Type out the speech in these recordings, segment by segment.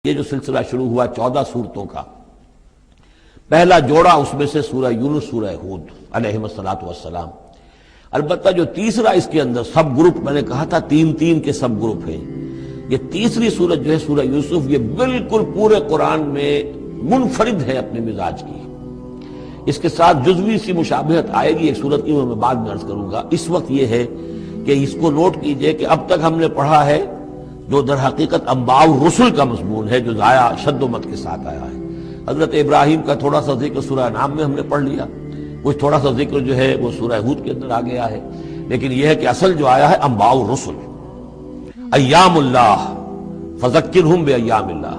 یہ جو سلسلہ شروع ہوا 14 سورتوں کا، پہلا جوڑا اس میں سے سورہ یونس، سورہ ہود علیہم الصلاۃ والسلام۔ البتہ جو تیسرا اس کے اندر سب گروپ، میں نے کہا تھا تین کے سب گروپ ہیں، یہ تیسری سورت جو ہے سورہ یوسف، یہ بالکل پورے قرآن میں منفرد ہے اپنے مزاج کی۔ اس کے ساتھ جزوی سی مشابہت آئے گی ایک سورت کی، میں بعد میں عرض کروں گا۔ اس وقت یہ ہے کہ اس کو نوٹ کیجئے کہ اب تک ہم نے پڑھا ہے جو در حقیقت انباء الرسل کا مضمون ہے، جو ضائع شد و مت کے ساتھ آیا ہے۔ حضرت ابراہیم کا تھوڑا سا ذکر سورہ انعام میں ہم نے پڑھ لیا، کچھ تھوڑا سا ذکر جو ہے وہ سورہ ہود کے اندر آ گیا ہے، لیکن یہ ہے کہ اصل جو آیا ہے انباء الرسل، ایام اللہ فذکرہم بایام اللہ۔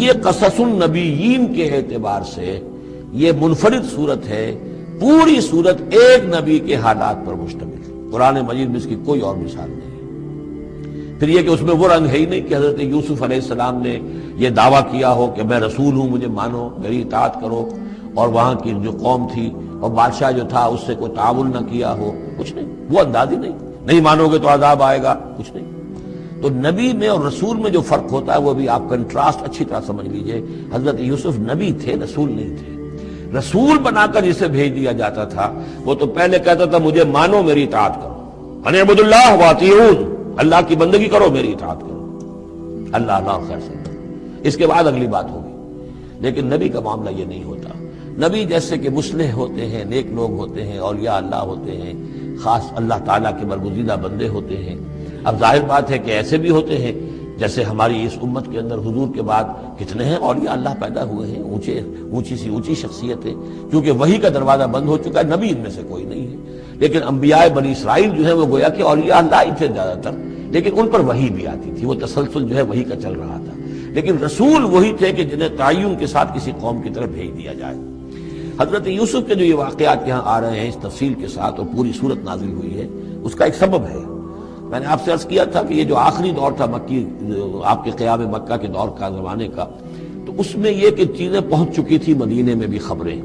یہ قصص النبیین کے اعتبار سے یہ منفرد صورت ہے، پوری صورت ایک نبی کے حالات پر مشتمل۔ قرآن مجید میں اس کی کوئی اور مثال نہیں۔ پھر یہ کہ اس میں وہ رنگ ہے ہی نہیں کہ حضرت یوسف علیہ السلام نے یہ دعویٰ کیا ہو کہ میں رسول ہوں، مجھے مانو، میری اطاعت کرو، اور وہاں کی جو قوم تھی اور بادشاہ جو تھا اس سے کوئی تعاون نہ کیا ہو، کچھ نہیں، وہ انداز ہی نہیں مانو گے تو عذاب آئے گا، کچھ نہیں۔ تو نبی میں اور رسول میں جو فرق ہوتا ہے وہ بھی آپ کنٹراسٹ اچھی طرح سمجھ لیجئے۔ حضرت یوسف نبی تھے، رسول نہیں تھے۔ رسول بنا کر جسے بھیج دیا جاتا تھا وہ تو پہلے کہتا تھا مجھے مانو، میری اطاعت کرو، ان اعبدوا اللہ واطیعون، اللہ کی بندگی کرو، میری اطاعت کرو، اللہ خیر سے، اس کے بعد اگلی بات ہوگی۔ لیکن نبی کا معاملہ یہ نہیں ہوتا۔ نبی جیسے کہ مصلح ہوتے ہیں، نیک لوگ ہوتے ہیں، اولیاء اللہ ہوتے ہیں، خاص اللہ تعالیٰ کے برگزیدہ بندے ہوتے ہیں۔ اب ظاہر بات ہے کہ ایسے بھی ہوتے ہیں جیسے ہماری اس امت کے اندر حضور کے بعد کتنے ہیں اولیاء اللہ پیدا ہوئے ہیں، اونچی شخصیت ہے، کیونکہ وحی کا دروازہ بند ہو چکا ہے، نبی ان میں سے کوئی نہیں ہے۔ لیکن انبیاء بنی اسرائیل جو ہے وہ گویا کہ اولیاء اللہ ہی تھے زیادہ تر، لیکن ان پر وحی بھی آتی تھی، وہ تسلسل جو ہے وحی کا چل رہا تھا۔ لیکن رسول وہی تھے کہ جنہیں تعین کے ساتھ کسی قوم کی طرف بھیج دیا جائے۔ حضرت یوسف کے جو یہ واقعات یہاں آ رہے ہیں اس تفصیل کے ساتھ، اور پوری صورت نازل ہوئی ہے، اس کا ایک سبب ہے۔ میں نے آپ سے عرض کیا تھا کہ یہ جو آخری دور تھا مکی، آپ کے قیام مکہ کے دور کا، زمانے کا، تو اس میں یہ کہ چیزیں پہنچ چکی تھی مدینے میں بھی خبریں،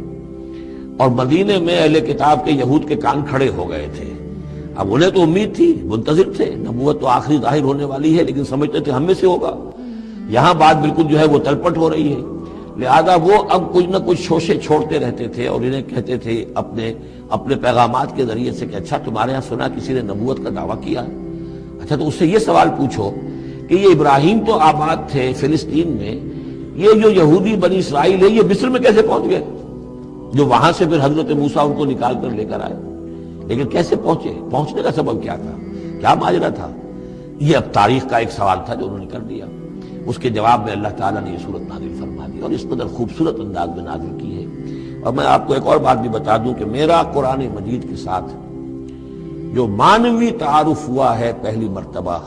اور مدینے میں اہل کتاب کے یہود کے کان کھڑے ہو گئے تھے۔ اب انہیں تو امید تھی، منتظر تھے، نبوت تو آخری ظاہر ہونے والی ہے، لیکن سمجھتے تھے ہم میں سے ہوگا۔ یہاں بات بالکل جو ہے وہ تلپٹ ہو رہی ہے، لہذا وہ اب کچھ نہ کچھ شوشے چھوڑتے رہتے تھے اور انہیں کہتے تھے اپنے پیغامات کے ذریعے سے کہ اچھا تمہارے یہاں سنا کسی نے نبوت کا دعویٰ کیا ہے، اچھا تو اس سے یہ سوال پوچھو کہ یہ ابراہیم تو آباد تھے فلسطین میں، یہ جو یہودی بنی اسرائیل ہے یہ مصر میں کیسے پہنچ گئے، جو وہاں سے پھر حضرت موسیٰ ان کو نکال کر لے کر آئے، لیکن کیسے پہنچے، پہنچنے کا سبب کیا تھا، کیا ماجرا تھا؟ یہ اب تاریخ کا ایک سوال تھا جو انہوں نے کر دیا۔ اس کے جواب میں اللہ تعالیٰ نے یہ صورت نازل فرما دی، اور اس قدر خوبصورت انداز میں نازل کی ہے۔ اور میں آپ کو ایک اور بات بھی بتا دوں کہ میرا قرآن مجید کے ساتھ جو معنوی تعارف ہوا ہے پہلی مرتبہ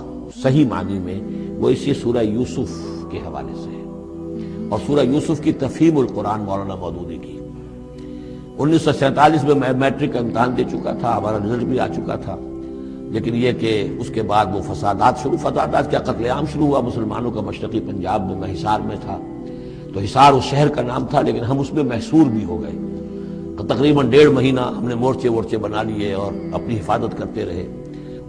صحیح معنی میں، وہ اسی سورہ یوسف کے حوالے سے ہے، اور سورہ یوسف کی تفہیم القرآن مولانا مودودی کی۔ 1947 میں میں میٹرک کا امتحان دے چکا تھا، ہمارا رزلٹ بھی آ چکا تھا، لیکن یہ کہ اس کے بعد وہ فسادات کیا قتل عام شروع ہوا مسلمانوں کا مشرقی پنجاب میں۔ میں حصار میں تھا، تو حصار اس شہر کا نام تھا، لیکن ہم اس میں محصور بھی ہو گئے۔ تقریباً 1.5 مہینہ ہم نے مورچے بنا لیے اور اپنی حفاظت کرتے رہے۔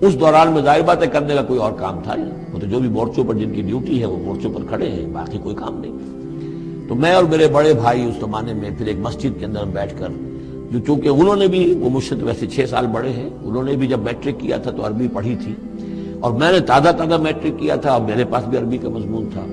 اس دوران میں ظاہر بات ہے کرنے کا کوئی اور کام تھا نہیں، وہ تو جو بھی مورچوں پر جن کی ڈیوٹی ہے وہ مورچوں پر کھڑے ہیں، باقی کوئی کام نہیں۔ تو میں اور میرے بڑے بھائی اس زمانے میں پھر ایک مسجد کے اندر بیٹھ کر، جو چونکہ انہوں نے بھی، وہ مجھ سے ویسے 6 سال بڑے ہیں، انہوں نے بھی جب میٹرک کیا تھا تو عربی پڑھی تھی، اور میں نے تازہ میٹرک کیا تھا اور میرے پاس بھی عربی کا مضمون تھا،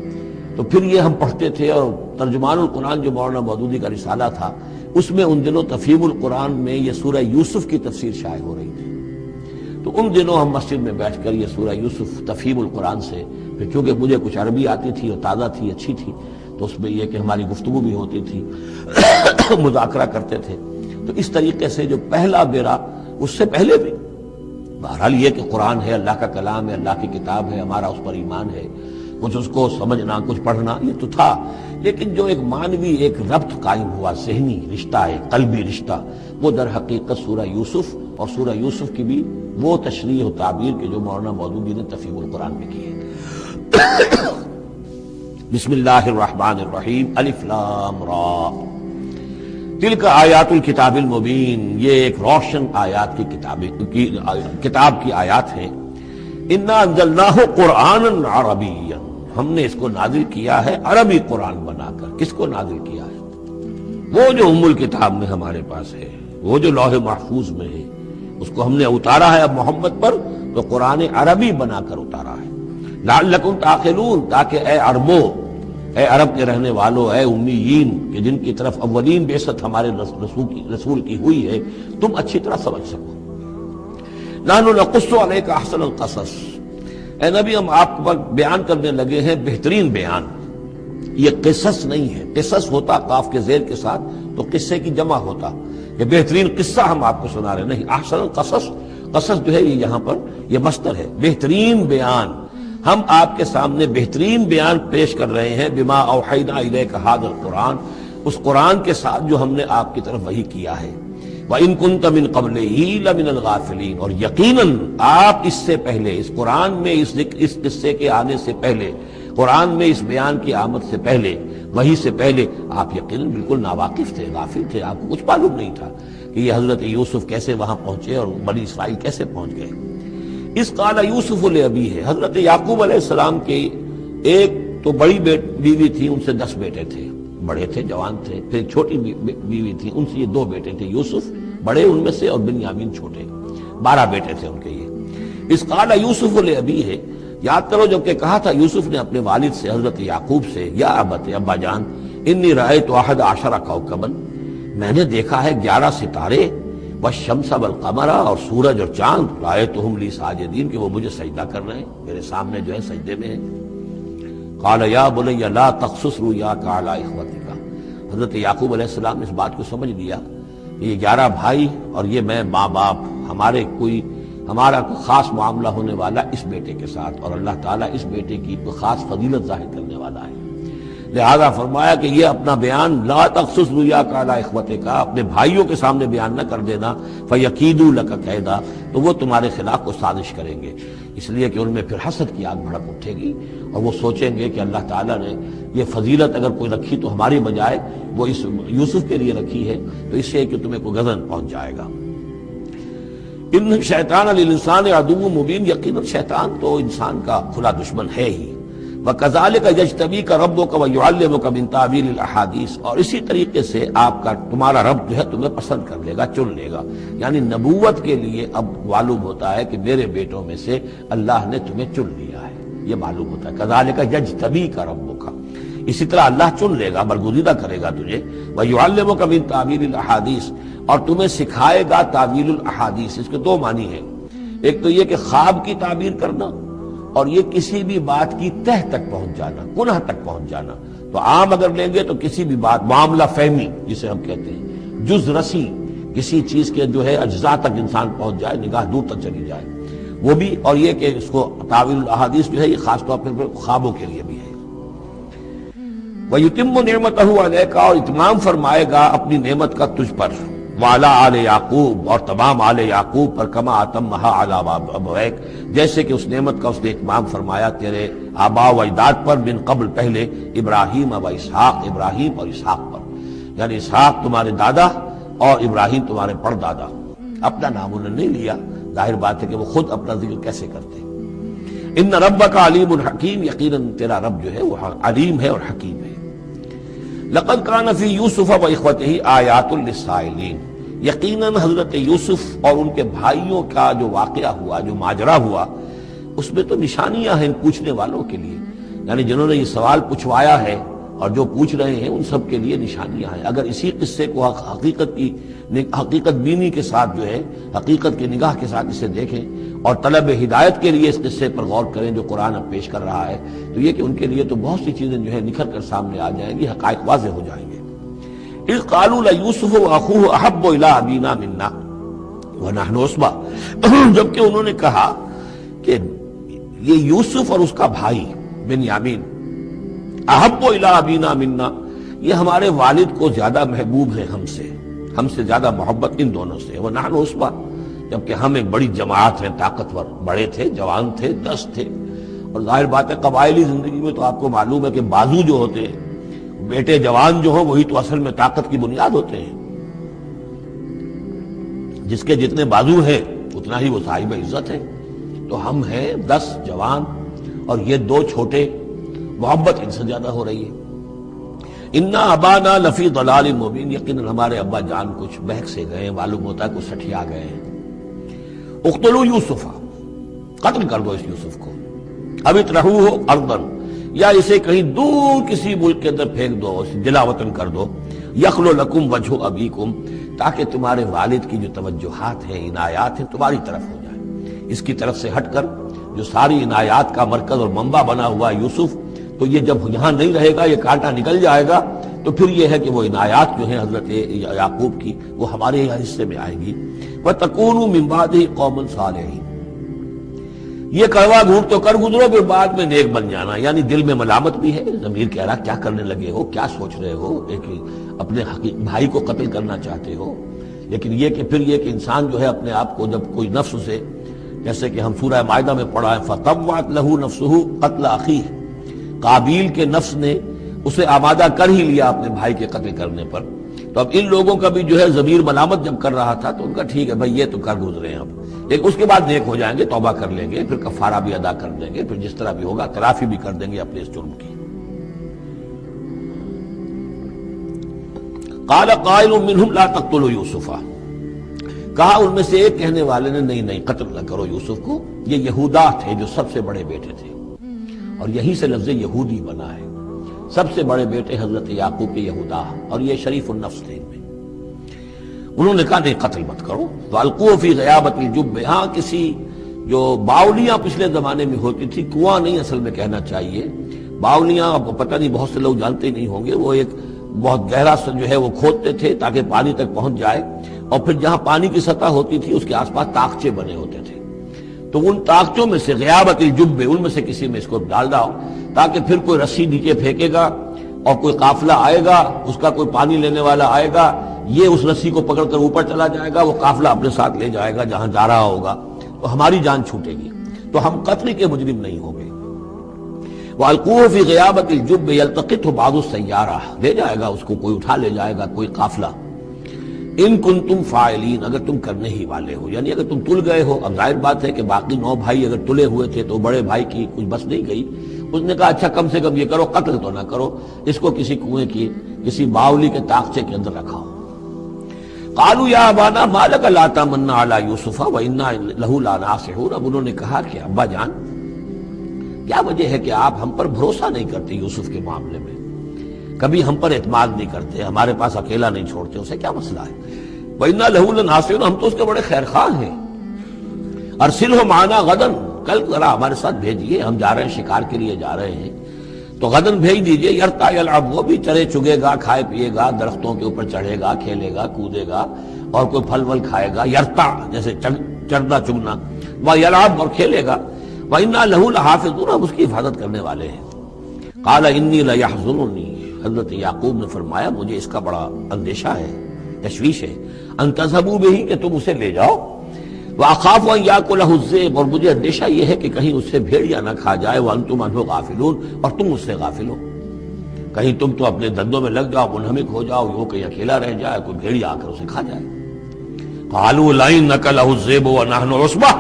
تو پھر یہ ہم پڑھتے تھے۔ اور ترجمان القرآن جو مولانا مودودی کا رسالہ تھا، اس میں ان دنوں تفہیم القرآن میں یہ سورہ یوسف کی تفسیر شائع ہو رہی تھی، تو ان دنوں ہم مسجد میں بیٹھ کر یہ سورہ یوسف تفہیم القرآن سے، پھر چونکہ مجھے کچھ عربی آتی تھی اور تازہ تھی، اچھی تھی، تو اس میں یہ کہ ہماری گفتگو بھی ہوتی تھی، مذاکرہ کرتے تھے۔ تو اس طریقے سے جو پہلا بیرا، اس سے پہلے بھی بہرحال یہ کہ قرآن ہے، اللہ کا کلام ہے، اللہ کی کتاب ہے، ہمارا اس پر ایمان ہے، کچھ اس کو سمجھنا، کچھ پڑھنا، یہ تو تھا، لیکن جو ایک معنوی ایک ربط قائم ہوا، ذہنی رشتہ ہے، قلبی رشتہ، وہ در حقیقت سورہ یوسف اور سورہ یوسف کی بھی وہ تشریح و تعبیر کے جو مولانا مودودی نے تفہیم القرآن میں کی ہے۔ بسم اللہ الرحمن الرحیم، الف لام را، تلک آیات الکتاب المبین، یہ ایک روشن آیات کی کتاب کی آیات ہیں۔ انا انزلناہ قرآنا عربیا، ہم نے اس کو نازل کیا ہے عربی قرآن بنا کر. کس کو نازل کیا ہے؟ وہ جو ام الکتاب میں ہمارے پاس ہے، وہ جو لوح محفوظ میں ہے، اس کو ہم نے اتارا ہے اب محمد پر، تو قرآن عربی بنا کر اتارا ہے. لعلکم تعقلون، تاکہ اے عربو، اے عرب کے رہنے والوں، اے امیین کہ جن کی طرف اولین بعثت ہمارے رسول کی ہوئی ہے، تم اچھی طرح سمجھ سکو. نحن نقص علیک احسن القصص، اے نبی ہم آپ پر بیان کرنے لگے ہیں بہترین بیان. یہ قصص نہیں ہے، قصص ہوتا قاف کے زیر کے ساتھ تو قصے کی جمع ہوتا. یہ بہترین قصہ ہم آپ کو سنا رہے نہیں، احسن القصص، قصص جو ہے یہ یہاں پر یہ مصدر ہے، بہترین بیان. ہم آپ کے سامنے بہترین بیان پیش کر رہے ہیں، بما اوحینا الیک ھذا القرآن، اس قرآن کے ساتھ جو ہم نے آپ کی طرف وحی کیا ہے. وَإِن كُنتَ مِن قَبْلِهِ لَمِنَ الْغَافِلِينَ، اور یقیناً آپ اس سے پہلے، اس قرآن میں اس قصے کے آنے سے پہلے، قرآن میں اس بیان کی آمد سے پہلے، وحی سے پہلے آپ یقیناً بالکل ناواقف تھے، غافل تھے. آپ کو کچھ معلوم نہیں تھا کہ یہ حضرت یوسف کیسے وہاں پہنچے اور بنی اسرائیل کیسے پہنچ گئے. اس قال یوسف لأبیہ، حضرت یعقوب علیہ السلام کے ایک تو بڑی بیوی تھی، ان سے 10 بیٹے تھے، بڑے تھے، جوان تھے. پھر چھوٹی بیوی تھی، ان سے یہ 2 بیٹے تھے، یوسف بڑے ان میں سے اور بنیامین چھوٹے، 12 بیٹے تھے ان کے. یہ اس قال یوسف لأبیہ، یاد کرو جب کہ کہا تھا یوسف نے اپنے والد سے حضرت یعقوب سے، یا ابت، ابا جان، انی رأیت 11 کوكبا، میں نے دیکھا ہے 11 ستارے، والشمس والقمر، اور سورج اور چاند، رأیتهم لی ساجدین، کہ وہ مجھے سجدہ کر رہے ہیں، میرے سامنے جو ہے سجدے میں ہیں. قال یا بنی لا تقصص رؤیاک علی اخوتک، حضرت یعقوب علیہ السلام نے اس بات کو سمجھ لیا کہ یہ 11 بھائی اور یہ میں ماں باپ، ہمارا کوئی خاص معاملہ ہونے والا اس بیٹے کے ساتھ، اور اللہ تعالیٰ اس بیٹے کی کوئی خاص فضیلت ظاہر کرنے والا ہے. لہذا فرمایا کہ یہ اپنا بیان لا تقصص رؤیاک علی اخوتک، اپنے بھائیوں کے سامنے بیان نہ کر دینا، فیکیدوا لک کیدا، تو وہ تمہارے خلاف کو سازش کریں گے، اس لیے کہ ان میں پھر حسد کی آگ بھڑک اٹھے گی، اور وہ سوچیں گے کہ اللہ تعالیٰ نے یہ فضیلت اگر کوئی رکھی تو ہماری بجائے وہ اس یوسف کے لیے رکھی ہے، تو اس سے کہ تمہیں کوئی غضب پہنچ جائے گا. ان شیطان للانسان عدو مبین، یقیناً شیطان تو انسان کا کھلا دشمن ہے ہی. وَكَذَلِكَ يَجْتَبِيكَ رَبُّكَ وَيُعَلِّمُكَ مِن تَأْوِيلِ الْأَحَادِيثِ، اور اسی طریقے سے تمہارا رب جو ہے تمہیں پسند کر لے گا، چن لے گا. یعنی نبوت کے لیے اب معلوم ہوتا ہے کہ میرے بیٹوں میں سے اللہ نے تمہیں چن لیا ہے، یہ معلوم ہوتا ہے. كَذَلِكَ يَجْتَبِيكَ رَبُّكَ، اسی طرح اللہ چن لے گا، برگزیدہ کرے گا تجھے. وَيُعَلِّمُكَ مِن تَأْوِيلِ الْأَحَادِيثِ، اور تمہیں سکھائے گا تعویل الاحادیث. اس کے 2 معنی ہیں، ایک تو یہ کہ خواب کی تعبیر کرنا، اور یہ کسی بھی بات کی تہ تک پہنچ جانا، کنہ تک پہنچ جانا. تو عام اگر لیں گے تو کسی بھی بات، معاملہ فہمی جسے ہم کہتے ہیں، جز رسی، کسی چیز کے جو ہے اجزاء تک انسان پہنچ جائے، نگاہ دور تک چلی جائے، وہ بھی. اور یہ کہ اس کو تعویل الاحادیث جو ہے یہ خاص طور پر خوابوں کے لیے بھی ہے. وَيُتِمُّ نِعْمَتَهُ عَلَيْكَ، اور اتمام فرمائے گا اپنی نعمت کا تجھ پر. وعلی آل یعقوب، اور تمام آل یعقوب پر. کما اتمھا علی ابویک، جیسے کہ اس نعمت کا اس نے اتمام فرمایا تیرے آبا و اجداد پر، من قبل پہلے، ابراہیم و اسحاق، ابراہیم اور اسحاق پر. یعنی اسحاق تمہارے دادا اور ابراہیم تمہارے پردادا. اپنا نام انہوں نے نہیں لیا، ظاہر بات ہے کہ وہ خود اپنا ذکر کیسے کرتے. ان ربک علیم حکیم، یقیناً تیرا رب جو ہے وہ علیم ہے اور حکیم ہے. لقد کان فی یوسف و اخوتہ آیات للسائلین، یقیناً حضرت یوسف اور ان کے بھائیوں کا جو واقعہ ہوا، جو ماجرا ہوا، اس میں تو نشانیاں ہیں پوچھنے والوں کے لیے. یعنی جنہوں نے یہ سوال پوچھوایا ہے اور جو پوچھ رہے ہیں ان سب کے لیے نشانیاں ہیں. اگر اسی قصے کو حقیقت بینی کے ساتھ جو ہے، حقیقت کی نگاہ کے ساتھ اسے دیکھیں اور طلب ہدایت کے لیے اس قصے پر غور کریں جو قرآن اب پیش کر رہا ہے، تو یہ کہ ان کے لیے تو بہت سی چیزیں جو ہے نکھر کر سامنے آ جائیں گی، حقائق واضح ہو جائیں گے. اذ قالوا لیوسف واخوہ احب الی ابینا منا ونحن عصبہ، جبکہ انہوں نے کہا کہ یہ یوسف اور اس کا بھائی بنیامین، احب الی ابینا منا، یہ ہمارے والد کو زیادہ محبوب ہے ہم سے زیادہ محبت ان دونوں سے. ونحن عصبہ، جبکہ ہم ایک بڑی جماعت ہیں، طاقتور، بڑے تھے، جوان تھے، 10 تھے. اور ظاہر بات ہے قبائلی زندگی میں تو آپ کو معلوم ہے کہ بازو جو ہوتے ہیں، بیٹے جوان جو ہوں وہی تو اصل میں طاقت کی بنیاد ہوتے ہیں. جس کے جتنے بازو ہیں اتنا ہی وہ صاحب عزت ہے. تو ہم ہیں 10 جوان اور یہ 2 چھوٹے، محبت ان سے زیادہ ہو رہی ہے۔ انا ابانا لفی ضلال مبین، یقیناً ہمارے ابا جان کچھ بہک سے گئے ہیں، معلوم ہوتا ہے کچھ سٹھیا گئے ہیں۔ اقتلوا یوسف، قتل کر دو اس یوسف کو، اب اطرحوہ ارضاً، یا اسے کہیں دور کسی ملک کے اندر پھینک دو، اسے جلا وطن کر دو، یخلو لکم وجہ ابیکم، تاکہ تمہارے والد کی جو توجہات ہیں، عنایات ہیں، تمہاری طرف ہو جائے، اس کی طرف سے ہٹ کر جو ساری عنایات کا مرکز اور منبع بنا ہوا ہے یوسف، تو یہ جب یہاں نہیں رہے گا، یہ کانٹا نکل جائے گا، تو پھر یہ ہے کہ وہ عنایات جو ہیں حضرت یعقوب کی، وہ ہمارے حصے میں آئے گی۔ وَتَكُونُوا مِن بَعْدِهِ قَوْمًا صَالِحِينَ، یہ کڑوا گھونٹ تو کر گزرو، پھر بعد میں نیک بن جانا۔ یعنی دل میں ملامت بھی ہے، ضمیر کہہ رہا کیا کرنے لگے ہو، کیا سوچ رہے ہو، ایک اپنے بھائی کو قتل کرنا چاہتے ہو۔ لیکن یہ کہ پھر یہ کہ انسان جو ہے اپنے آپ کو جب کوئی نفس سے، جیسے کہ ہم سورہ مائدہ میں پڑھا ہے فَطَوَّعَتْ لَهُ نَفْسُهُ قَتْلَ أَخِيهِ، قابیل کے نفس نے اسے آمادہ کر ہی لیا اپنے بھائی کے قتل کرنے پر۔ تو اب ان لوگوں کا بھی جو ہے ضمیر ملامت جب کر رہا تھا تو ان کا ٹھیک ہے بھائی، یہ تو کر گزرے ہیں، اب لیکن اس کے بعد نیک ہو جائیں گے، توبہ کر لیں گے، پھر کفارہ بھی ادا کر دیں گے، پھر جس طرح بھی ہوگا تلافی بھی کر دیں گے اپنے اس جرم کی۔ قال قائل منهم لا تقتلوا یوسف، کہا ان میں سے ایک کہنے والے نے نہیں قتل نہ کرو یوسف کو، یہ یہودا تھے جو سب سے بڑے بیٹے تھے، اور یہی سے لفظ یہودی بنا ہے، سب سے بڑے بیٹے حضرت یعقوب کے یہودا، اور یہ شریف النفس تھے ان میں۔ انہوں نے کہا نہیں قتل مت کرو۔ وَأَلْقُوهُ فِي غَيَابَةِ الْجُبِّ، ہاں کسی جو باولیاں پچھلے زمانے میں ہوتی تھی، کنواں نہیں اصل میں کہنا چاہیے، باولیاں اب پتہ نہیں بہت سے لوگ جانتے ہی نہیں ہوں گے، وہ ایک بہت گہرا سا جو ہے وہ کھودتے تھے تاکہ پانی تک پہنچ جائے، اور پھر جہاں پانی کی سطح ہوتی تھی اس کے آس پاس طاقچے بنے ہوتے تھے، تو ان طاقچوں میں سے غیابت الجب، ان میں سے کسی میں اس کو ڈال داؤ، تاکہ پھر کوئی رسی نیچے پھینکے گا اور کوئی قافلہ آئے گا، اس کا کوئی پانی لینے والا آئے گا، یہ اس رسی کو پکڑ کر اوپر چلا جائے گا، وہ قافلہ اپنے ساتھ لے جائے گا جہاں جا رہا ہوگا، تو ہماری جان چھوٹے گی، تو ہم قتل کے مجرم نہیں ہوں گے۔ وَأَلْقُوهُ فِي غِيَابَةِ الْجُبِّ يَلْتَقِطْهُ بَعْضُ السَّيَّارَةِ، لے جائے گا اس کو، کوئی اٹھا لے جائے گا، کوئی قافلہ۔ ان کنتم فاعلین، اگر تم کرنے ہی والے ہو، یعنی اگر تم تل گئے ہو، اب ظاہر بات ہے کہ باقی 9 بھائی اگر تلے ہوئے تھے تو بڑے بھائی کی کچھ بس نہیں گئی، اس نے کہا اچھا کم سے کم یہ کرو، قتل تو نہ کرو، اس کو کسی کنویں کی کسی باولی کے طاقچے کے اندر رکھاؤ۔ قالوا یا ابانا ما لک لا تمنا علی یوسف وانا لہ لناصحون، اب انہوں نے کہا کہ ابا جان کیا وجہ ہے کہ آپ ہم پر بھروسہ نہیں کرتے یوسف کے معاملے میں، کبھی ہم پر اعتماد نہیں کرتے، ہمارے پاس اکیلا نہیں چھوڑتے، اسے کیا مسئلہ ہے؟ وَإِنَّا لَهُ لَنَاصِحُونَ، ہم تو اس کے بڑے خیر خواہ ہیں۔ أَرْسِلْهُ مَعَنَا غَدًا، کل ذرا ہمارے ساتھ بھیجیے، ہم جا رہے ہیں، شکار کے لیے جا رہے ہیں، تو غدن بھیج دیجیے، یرتع یلعب، وہ بھی چرے چگے گا، کھائے پیے گا، درختوں کے اوپر چڑھے گا، کھیلے گا، کودے گا، اور کوئی پھل ول کھائے گا، یرتع جیسے چرنا چگنا، وَیلعب، اور کھیلے گا، وَإِنَّا لَهُ لَحَافِظُونَ، ہم اس کی حفاظت کرنے والے ہیں۔ قَالَ إِنِّي لَيَحْزُنُنِي، حضرت یعقوب نے فرمایا مجھے اس کا بڑا اندیشہ ہے، تشویش ہے، ان تذهبوا به، کہ تم اسے لے جاؤ، وَأَخَافُ أَن يَأْكُلَهُ الذِّئْبُ، اور مجھے اندیشہ یہ ہے کہ کہیں اس سے بھیڑیا نہ کھا جائے، وَأَنتُمْ عَنْهُ غَافِلُونَ، اور تم اس سے غافل ہو، کہیں تم تو اپنے دندوں میں لگ جاؤ، منہمک ہو جاؤ، وہ کہیں اکیلا رہ جائے، کوئی بھیڑیا آ کر اسے کھا جائے۔ قَالُوا لَئِن نَّكَلَهُ الذِّئْبُ وَنَحْنُ عُصْبَةٌ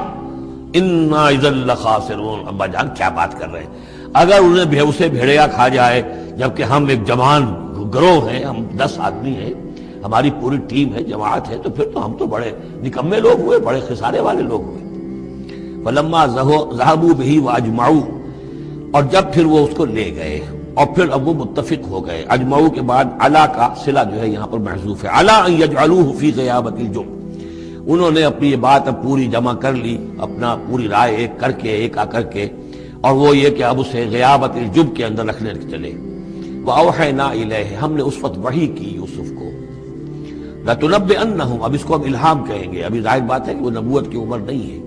إِنَّا إِذًا لَّخَاسِرُونَ، ابا جان کیا بات کر رہے ہیں، اگر انہیں اسے بھیڑیا کھا جائے جبکہ ہم ایک جوان گروہ ہیں، ہم 10 آدمی ہیں، ہماری پوری ٹیم ہے، جماعت ہے، تو پھر تو ہم تو بڑے نکمے لوگ ہوئے، بڑے خسارے والے لوگ ہوئے۔ فَلَمَّا ذَهَبُوا بِهِ وَأَجْمَعُوا، اور جب پھر وہ اس کو لے گئے اور پھر اب وہ متفق ہو گئے، اجمعو کے بعد علا کا صلہ جو ہے یہاں پر محذوف ہے، علا ان یجعلوہ فی غیابۃ الجب، انہوں نے اپنی یہ بات اب پوری جمع کر لی، اپنا پوری رائے ایک کر کے، ایک آ کر کے، اور وہ یہ کہ اب اسے غیابۃ الجب کے اندر رکھنے چلے۔ وَأَوْحَيْنَا إِلَيْهِ، ہم نے اس وقت وحی کی یوسف کو، لَتُنَبِّئَنَّهُمْ، اب اس کو ہم الہام کہیں گے، ابھی ظاہر بات ہے کہ وہ نبوت کی عمر نہیں ہے۔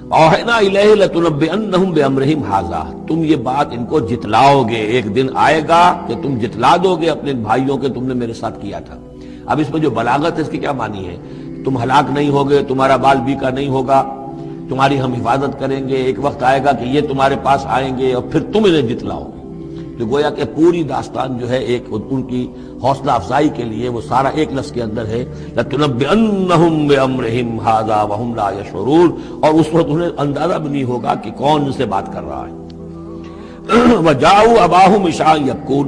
وَأَوْحَيْنَا إِلَيْهِ لَتُنَبِّئَنَّهُمْ بِأَمْرِهِمْ هَذَا، تم یہ بات ان کو جتلاؤ گے، ایک دن آئے گا کہ تم جتلا دو گے اپنے بھائیوں کے تم نے میرے ساتھ کیا تھا۔ اب اس میں جو بلاغت ہے اس کی کیا معنی ہے؟ تم ہلاک نہیں ہوگے، تمہارا بال بیکا نہیں ہوگا، تمہاری ہم حفاظت کریں گے، ایک وقت آئے گا کہ یہ تمہارے پاس آئیں گے اور پھر تم انہیں جتلاؤ گے۔ تو گویا کہ پوری داستان جو ہے ایک ان کی حوصلہ افزائی کے لیے وہ سارا ایک لفظ کے اندر ہے، لَتُنَبِّئَنَّهُمْ بِأَمْرِهِمْ هَذَا وَهُمْ لَا يَشْعُرُونَ، اور اس وقت انہیں اندازہ بھی نہیں ہوگا کہ کون ان سے بات کر رہا ہے۔ وجاؤ اباہم عشاء یبکون،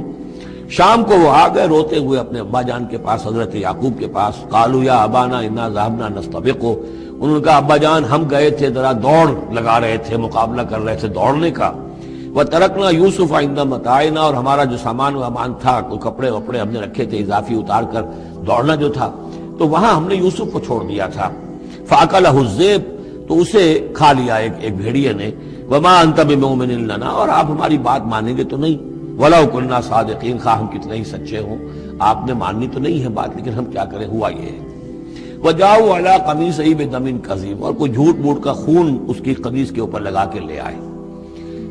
شام کو وہ آ گئے روتے ہوئے اپنے ابا جان کے پاس، حضرت یعقوب کے پاس۔ قالوا یا ابانا انا ذهبنا نستبق، انہوں نے کہا ابا جان ہم گئے تھے ذرا دوڑ لگا رہے تھے، مقابلہ کر رہے تھے دوڑنے کا۔ وترکنا یوسف عند متاعنا، اور ہمارا جو سامان وامان تھا، کوئی کپڑے وپڑے ہم نے رکھے تھے اضافی اتار کر، دوڑنا جو تھا تو وہاں ہم نے یوسف کو چھوڑ دیا تھا۔ فاکلہ الذئب، تو اسے کھا لیا ایک بھیڑیے نے۔ وما انت بمؤمن لنا، اور آپ ہماری بات مانیں گے تو نہیں۔ ولو كنا صادقین، خواہ ہم کتنے ہی سچے ہوں، آپ نے ماننی تو نہیں ہے بات، لیکن ہم کیا کریں، ہوا یہ ہے۔ وجاؤ علی قمیصہ بدم کذب، اور کوئی جھوٹ موٹ کا خون اس کی قمیص کے اوپر لگا کے لے آئے۔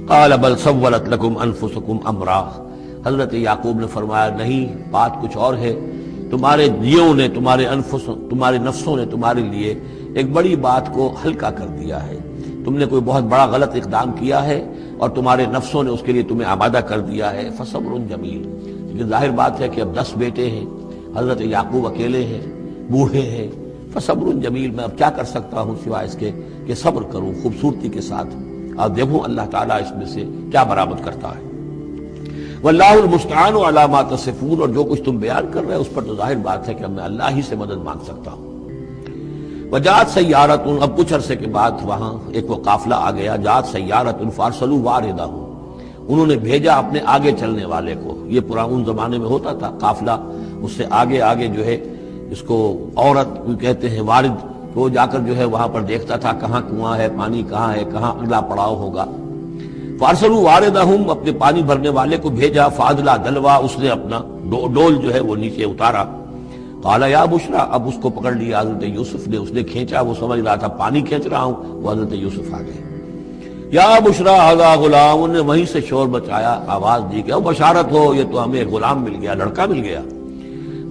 قال بل سولت لکم انفسکم امرا، حضرت یعقوب نے فرمایا نہیں، بات کچھ اور ہے، تمہارے دیوں نے، تمہارے نفسوں نے تمہارے لیے ایک بڑی بات کو ہلکا کر دیا ہے، تم نے کوئی بہت بڑا غلط اقدام کیا ہے اور تمہارے نفسوں نے اس کے لیے تمہیں آمادہ کر دیا ہے۔ فصبر جمیل، لیکن ظاہر بات ہے کہ اب 10 بیٹے ہیں، حضرت یعقوب اکیلے ہیں، بوڑھے ہیں۔ فصبر جمیل، میں اب کیا کر سکتا ہوں سوائے اس کے کہ صبر کروں خوبصورتی کے ساتھ، اور دیکھوں اللہ تعالیٰ اس میں سے کیا برآمد کرتا ہے۔ واللہ المستعان علی ما تصفون، اور جو کچھ تم بیان کر رہے ہیں اس پر تو ظاہر بات ہے کہ اب میں اللہ ہی سے مدد مانگ سکتا ہوں۔ وجاءت سیارۃ، اب کچھ عرصے کے بعد وہاں ایک وہ قافلہ آ گیا۔ جاءت سیارۃ فارسلوا واردہم، انہوں نے بھیجا اپنے آگے چلنے والے کو۔ یہ پرانے زمانے میں ہوتا تھا قافلہ، اس سے آگے آگے جو ہے اس کو عورت کہتے ہیں وارد، وہ جا کر جو ہے وہاں پر دیکھتا تھا کہاں کنواں ہے، پانی کہاں ہے، کہاں اگلا پڑاؤ ہوگا۔ فارسلوا واردہم، اپنے پانی بھرنے والے کو بھیجا۔ فادلا دلوا، اس نے اپنا ڈول جو ہے وہ نیچے اتارا۔ قال یا بشرا، اب اس کو پکڑ لیا حضرت یوسف نے، اس نے کھینچا، وہ سمجھ رہا تھا پانی کھینچ رہا ہوں، وہ حضرت یوسف آ گئے۔ یا بشرا ھذا غلام، انہوں نے وہیں سے شور مچایا، آواز دی کہ او بشارت ہو، یہ تو ہمیں غلام مل گیا، لڑکا مل گیا۔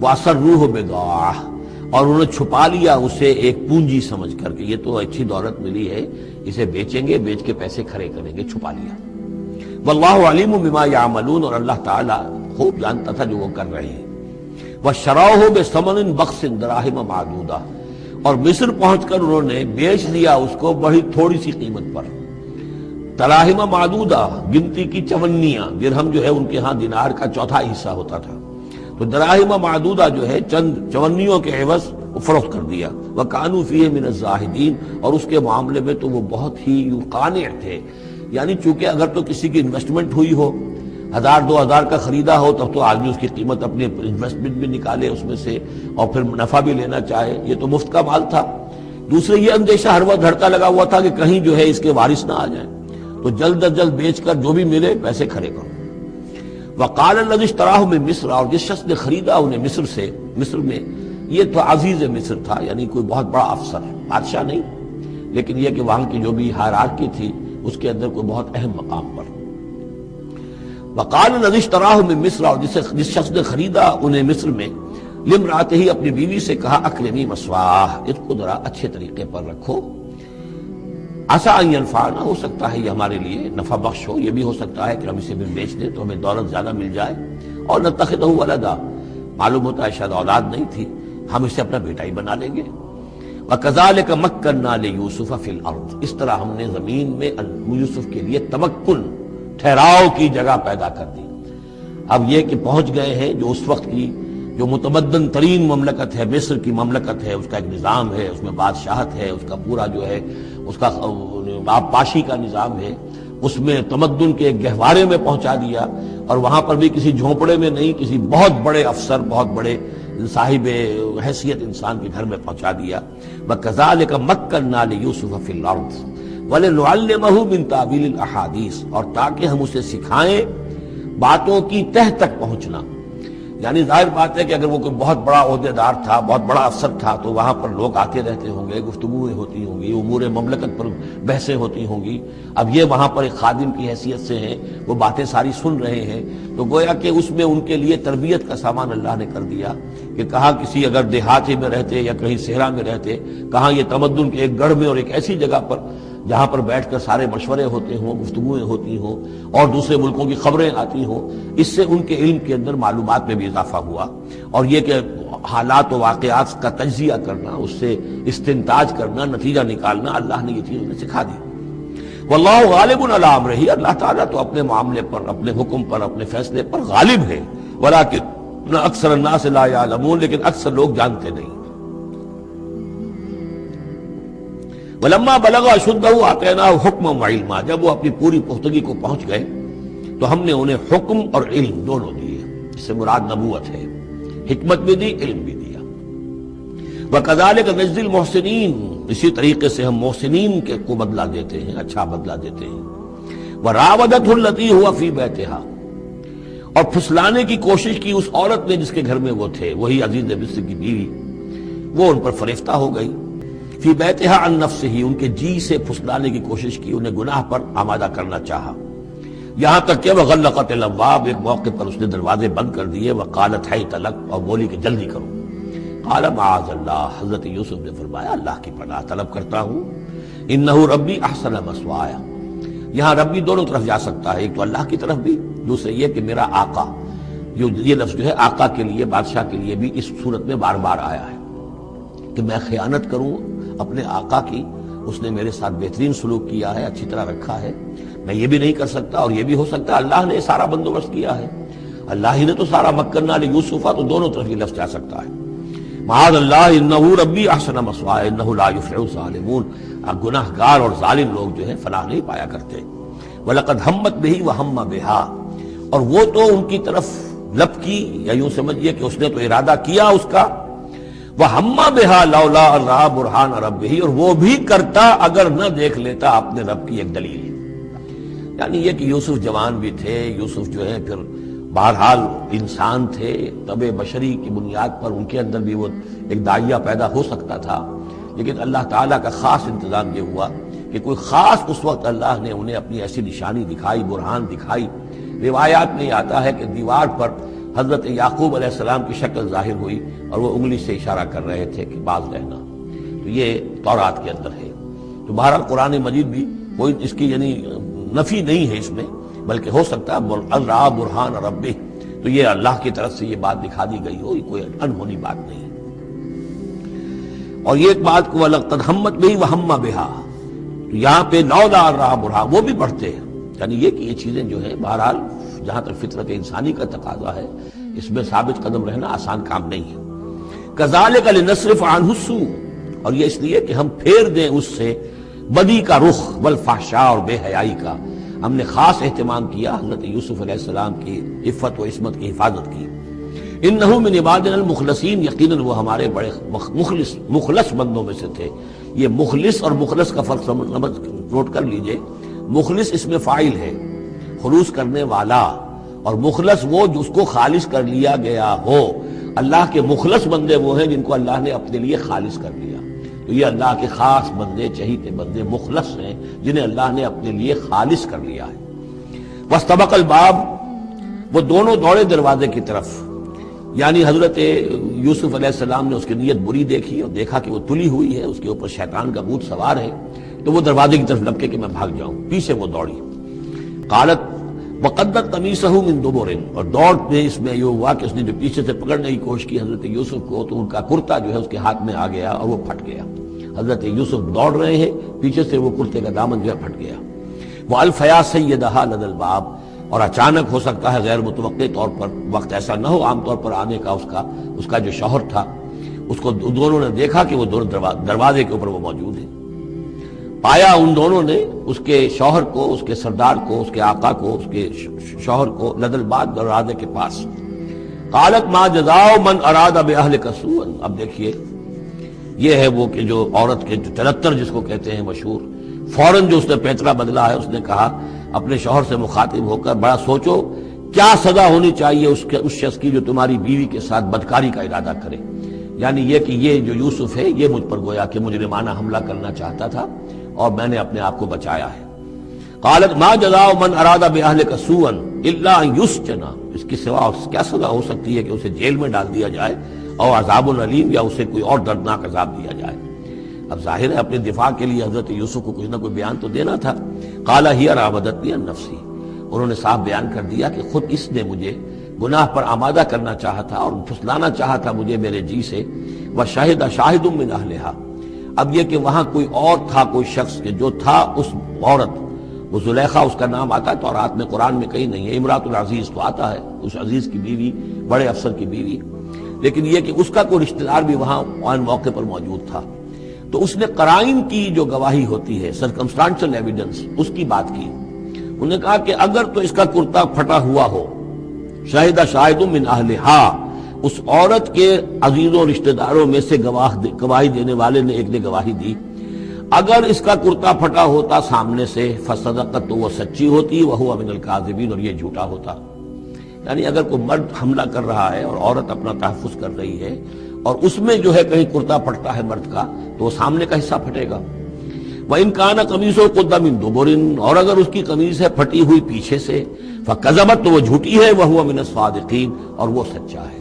واسروہ بضاعہ، اور انہوں نے چھپا لیا اسے ایک پونجی سمجھ کر کہ یہ تو اچھی دولت ملی ہے، اسے بیچیں گے، بیچ کے پیسے کھڑے کریں گے، چھپا لیا۔ واللہ علیم بما یعملون، اور اللہ تعالیٰ خوب جانتا تھا جو وہ کر رہے ہیں۔ وشروہ بثمن بخس دراہم معدودہ، اور مصر پہنچ کر انہوں نے بیچ دیا اس کو بڑی تھوڑی سی قیمت پر، دراہم معدودہ، گنتی کی چونیاں، درہم جو ہے ان کے ہاں دینار کا چوتھا حصہ ہوتا تھا، تو دراہم معدودہ جو ہے چند چونیوں کے عوض فروخت کر دیا۔ وکانوا فیہ من الزاہدین، اور اس کے معاملے میں تو وہ بہت ہی قانع تھے، یعنی چونکہ اگر تو کسی کی انویسٹمنٹ ہوئی ہو، 1000-2000 کا خریدا ہو تب تو آدمی اس کی قیمت اپنی انویسٹمنٹ بھی نکالے اس میں سے اور پھر نفع بھی لینا چاہے، یہ تو مفت کا مال تھا۔ دوسرے یہ اندیشہ ہر وقت دھڑتا لگا ہوا تھا کہ کہیں جو ہے اس کے وارث نہ آ جائیں، تو جلد از جلد بیچ کر جو بھی ملے پیسے کھڑے کرو۔ وقال الذی اشتراہ من مصر، اور جس شخص نے خریدا انہیں مصر سے، مصر میں یہ تو عزیز مصر تھا، یعنی کوئی بہت بڑا افسر، بادشاہ نہیں، لیکن یہ کہ وہاں کی جو بھی ہائرارکی تھی اس کے اندر کوئی بہت اہم مقام پر۔ وقال الذی اشتراہ من مصر، اور جس شخص نے خریدا انہیں مصر میں، لامرأتہ، اپنی بیوی سے کہا اکرمی مثواہ، اس کو ذرا اچھے طریقے پر رکھو، عسیٰ ان ینفعنا، ہو سکتا ہے یہ ہمارے لیے نفع بخش ہو، یہ بھی ہو سکتا ہے کہ ہم اسے بھی بیچ دیں تو ہمیں دولت زیادہ مل جائے، اور نتخذہ ولدا، معلوم ہوتا ہے شاید اولاد نہیں تھی، ہم اسے اپنا بیٹا ہی بنا لیں گے۔ وَكَذَلِكَ مَكَّنَّا لِيُوسُفَ فِي الْأَرْضِ، اس طرح ہم نے زمین میں یوسف کے لیے تمکن، ٹھہراؤ کی جگہ پیدا کر دی۔ اب یہ کہ پہنچ گئے ہیں جو اس وقت کی جو متمدن ترین مملکت ہے، مصر کی مملکت ہے، اس کا ایک نظام ہے، اس میں بادشاہت ہے، اس کا پورا جو ہے اس کا آبپاشی کا نظام ہے، اس میں تمدن کے ایک گہوارے میں پہنچا دیا، اور وہاں پر بھی کسی جھونپڑے میں نہیں، کسی بہت بڑے افسر، بہت بڑے صاحب حیثیت انسان کے گھر میں پہنچا دیا۔ وَكَذَلِكَ مَكَّنَّا لِيُوسُفَ فِي الْأَرْضِ وَلِنُعَلِّمَهُ مِن تَأْوِيلِ الْأَحَادِيثِ، اور تاکہ ہم اسے سکھائیں باتوں کی تہ تک پہنچنا۔ یعنی ظاہر بات ہے کہ اگر وہ کوئی بہت بڑا عہدیدار تھا، بہت بڑا افسر تھا، تو وہاں پر لوگ آتے رہتے ہوں گے، گفتگویں ہوتی ہوں گی، امور مملکت پر بحثیں ہوتی ہوں گی۔ اب یہ وہاں پر ایک خادم کی حیثیت سے ہیں، وہ باتیں ساری سن رہے ہیں، تو گویا کہ اس میں ان کے لیے تربیت کا سامان اللہ نے کر دیا کہ کہاں کسی اگر دیہاتی میں رہتے یا کہیں صحرا میں رہتے، کہاں یہ تمدن کے ایک گڑھ میں اور ایک ایسی جگہ پر جہاں پر بیٹھ کر سارے مشورے ہوتے ہوں، گفتگویں ہوتی ہوں، اور دوسرے ملکوں کی خبریں آتی ہوں، اس سے ان کے علم کے اندر معلومات میں بھی اضافہ ہوا، اور یہ کہ حالات و واقعات کا تجزیہ کرنا، اس سے استنتاج کرنا، نتیجہ نکالنا، اللہ نے یہ چیز انہیں سکھا دی۔ واللہ غالب علی امرہ، اللہ تعالیٰ تو اپنے معاملے پر، اپنے حکم پر، اپنے فیصلے پر غالب ہے، ولکن اکثر الناس لا یعلمون، لیکن اکثر لوگ جانتے نہیں۔ ولما بلغ اشدہ آتیناہ حکما وعلما، جب وہ اپنی پوری پختگی کو پہنچ گئے تو ہم نے انہیں حکم اور علم دونوں دیے، اس سے مراد نبوت ہے، حکمت بھی دی، علم بھی دیا۔ وَكَذَلِكَ نَجْزِي الْمُحْسِنِينَ، اسی طریقے سے ہم محسنین کو بدلہ دیتے ہیں، اچھا بدلہ دیتے ہیں۔ وَرَاوَدَتْهُ الَّتِي هُوَ فِي بَيْتِهَا، اور پھسلانے کی کوشش کی اس عورت نے جس کے گھر میں وہ تھے، وہی عزیز مصر کی بیوی، وہ ان پر فریفتہ ہو گئی۔ فی بیتہا عن نفسہ، ان کے جی سے پھسلانے کی کوشش کی، انہیں گناہ پر آمادہ کرنا چاہا، یہاں تک کہ وغلقت الابواب، ایک موقع پر اس نے دروازے بند کر دیے، وقالت حیت لک، اور بولی کہ جلدی کرو۔ قال معاذ اللہ، حضرت یوسف نے فرمایا اللہ کی پناہ طلب کرتا ہوں، انہ ربی احسن مثوایا، یہاں ربی دونوں طرف جا سکتا ہے، ایک تو اللہ کی طرف بھی، دوسرے یہ کہ میرا آقا، یہ لفظ جو ہے آقا کے لیے، بادشاہ کے لیے بھی اس صورت میں بار بار آیا ہے کہ میں خیانت کروں اپنے آقا کی، اس نے میرے ساتھ بہترین سلوک کیا ہے، اچھی طرح رکھا ہے، میں یہ بھی نہیں کر سکتا، اور یہ بھی ہو سکتا ہے اللہ نے سارا بندوبست کیا ہے، اللہ ہی نے تو سارا مکننا لیوسف، تو دونوں طرف یہ لفظ جا سکتا ہے۔ معاذ اللہ انہ ربی احسن مثوایا انہ لا یفلح الظالمون، گناہ گار اور ظالم لوگ جو ہے فلاح نہیں پایا کرتے۔ وَلَقَدْ هَمَّتْ بِهِ وَهَمَّ بِهَا، اور وہ تو ان کی طرف لپکی، یا یوں سمجھیے کہ اس نے تو ارادہ کیا اس کا، وَهَمَّ بِهَا لَوْلَا أَن رَأَىٰ بُرْهَانَ رَبِّهِ، اور وہ بھی کرتا اگر نہ دیکھ لیتا اپنے رب کی ایک دلیل، یعنی یہ کہ یوسف جوان بھی تھے، یوسف جو ہے پھر بہرحال انسان تھے، طبع بشری کی بنیاد پر ان کے اندر بھی وہ ایک داعیہ پیدا ہو سکتا تھا، لیکن اللہ تعالیٰ کا خاص انتظام یہ ہوا کہ کوئی خاص اس وقت اللہ نے انہیں اپنی ایسی نشانی دکھائی، برہان دکھائی۔ روایات میں یہ آتا ہے کہ دیوار پر حضرت یعقوب علیہ السلام کی شکل ظاہر ہوئی اور وہ انگلی سے اشارہ کر رہے تھے کہ باز رہنا، تو یہ تورات کے اندر ہے۔ تو بہرحال قرآن مجید بھی کوئی اس کی یعنی نفی نہیں ہے اس میں، بلکہ ہو سکتا ہے اللہ برہان ربہ، تو یہ اللہ کی طرف سے یہ بات دکھا دی گئی ہو، کوئی انہونی بات نہیں۔ اور یہ ایک بات کو وَلَقَدْ هَمَّتْ بِهِ وَهَمَّ بِهَا، تو یہاں پہ لولا رَأَىٰ بُرْهَانَ، وہ بھی پڑھتے ہیں، یعنی یہ کہ یہ چیزیں جو ہیں بہرحال جہاں تک فطرت انسانی کا تقاضا ہے اس میں ثابت قدم رہنا آسان کام نہیں ہے۔ كَذَلِكَ لِنَصْرِفَ عَنْهُ السُّوءَ، اور یہ اس لیے کہ ہم پھیر دیں اس سے بدی کا رخ، والفحشاء، اور بے حیائی کا۔ ہم نے خاص اہتمام کیا حضرت یوسف علیہ السلام کی عفت و عصمت کی حفاظت کی۔ انہ من عبادنا المخلصین، یقیناً وہ ہمارے بڑے مخلص بندوں میں سے تھے۔ یہ مخلص اور مخلص کا فرق نوٹ کر لیجئے، مخلص اس میں فاعل ہے، خلوص کرنے والا، اور مخلص وہ جس کو خالص کر لیا گیا ہو۔ اللہ کے مخلص بندے وہ ہیں جن کو اللہ نے اپنے لیے خالص کر لیا، تو یہ اللہ کے خاص بندے، چہیتے بندے مخلص ہیں جنہیں اللہ نے اپنے لیے خالص کر لیا ہے۔ واستبق الباب، وہ دونوں دوڑے دروازے کی طرف، یعنی حضرت یوسف علیہ السلام نے اس کی نیت بری دیکھی اور دیکھا کہ وہ تلی ہوئی ہے، اس کے اوپر شیطان کا بھوت سوار ہے، تو وہ دروازے کی طرف لپکے کہ میں بھاگ جاؤں، پیچھے وہ دوڑی۔ قالت وقدت قمیصہ من دبر، اور دوڑ میں اس میں یہ ہوا کہ اس نے جو پیچھے سے پکڑنے کی کوشش کی حضرت یوسف کو، تو ان کا کرتا جو ہے اس کے ہاتھ میں آ گیا اور وہ پھٹ گیا۔ حضرت یوسف دوڑ رہے ہیں، پیچھے سے وہ کرتے کا دامن جو ہے پھٹ گیا۔ وَأَلْفَيَا سَيِّدَهَا لَدَى الْبَابِ، اور اچانک ہو سکتا ہے غیر متوقع طور پر، وقت ایسا نہ ہو عام طور پر آنے کا، اس کا جو شوہر تھا، اس کو دونوں نے دیکھا کہ وہ دروازے کے اوپر وہ موجود ہے۔ پایا ان دونوں نے اس کے شوہر کو، اس کے سردار کو، اس کے آقا کو، اس کے شوہر کو لدى الباب، دروازے کے پاس۔ قالت ما جزاء من اراد باهلك سوءا، اب دیکھیے یہ ہے وہ کہ جو عورت کے جو تلتر جس کو کہتے ہیں مشہور، فوراً جو اس نے پیترا بدلا ہے، اس نے کہا اپنے شوہر سے مخاطب ہو کر، بڑا سوچو کیا سزا ہونی چاہیے اس شخص کی جو تمہاری بیوی کے ساتھ بدکاری کا ارادہ کرے، یعنی یہ کہ یہ جو یوسف ہے یہ مجھ پر گویا کہ مجرمانہ حملہ کرنا چاہتا تھا اور میں نے اپنے آپ کو بچایا ہے۔ قالت ما جزاء من اراد باهلك سوءا الا ان يسجن، اس کی سوا کیا سزا ہو سکتی ہے کہ اسے جیل میں ڈال دیا جائے، اور عذاب العلیم، یا اسے کوئی اور دردناک عذاب دیا جائے۔ اب ظاہر ہے اپنے دفاع کے لیے حضرت یوسف کو کچھ نہ کوئی بیان تو دینا تھا۔ قال هي راودتني عن نفسي، انہوں نے صاف بیان کر دیا کہ خود اس نے مجھے گناہ پر آمادہ کرنا چاہا تھا اور پھسلانا چاہا تھا مجھے میرے جی سے۔ وشهد شاهد من اهلها، اب یہ کہ وہاں کوئی اور تھا، کوئی شخص کہ جو تھا اس عورت وہ زلیخا اس کا نام آتا ہے تورات میں، قرآن میں کہیں نہیں ہے۔ امراۃ العزیز تو آتا ہے، اس عزیز کی بیوی، بڑے افسر کی بیوی، لیکن یہ کہ اس کا کوئی رشتہ دار بھی وہاں آن موقع پر موجود تھا۔ تو اس نے قرائن کی جو گواہی ہوتی ہے، سرکمسٹانشل ایویڈنس، اس کی بات کی۔ انہوں نے کہا کہ اگر تو اس کا کرتا پھٹا ہوا ہو، شاہدہ شاہد من اہلہا، اس عورت کے عزیزوں رشتہ داروں میں سے گواہی دینے والے نے ایک نے گواہی دی، اگر اس کا کرتا پھٹا ہوتا سامنے سے فصدقت، تو وہ سچی ہوتی، وہو من الکاذبین، اور یہ جھوٹا ہوتا۔ یعنی اگر کوئی مرد حملہ کر رہا ہے اور عورت اپنا تحفظ کر رہی ہے اور اس میں جو ہے کہیں کرتا پھٹتا ہے مرد کا، تو وہ سامنے کا حصہ پھٹے گا۔ وَإِنْ كَانَ قَمِيصُهُ قُدَّ مِن دُبُرٍ، اور اگر اس کی قمیص ہے پھٹی ہوئی پیچھے سے، فَكَذَبَتْ، تو وہ جھوٹی ہے، وَهُوَ مِنَ الصَّادِقِينَ، اور وہ سچا ہے۔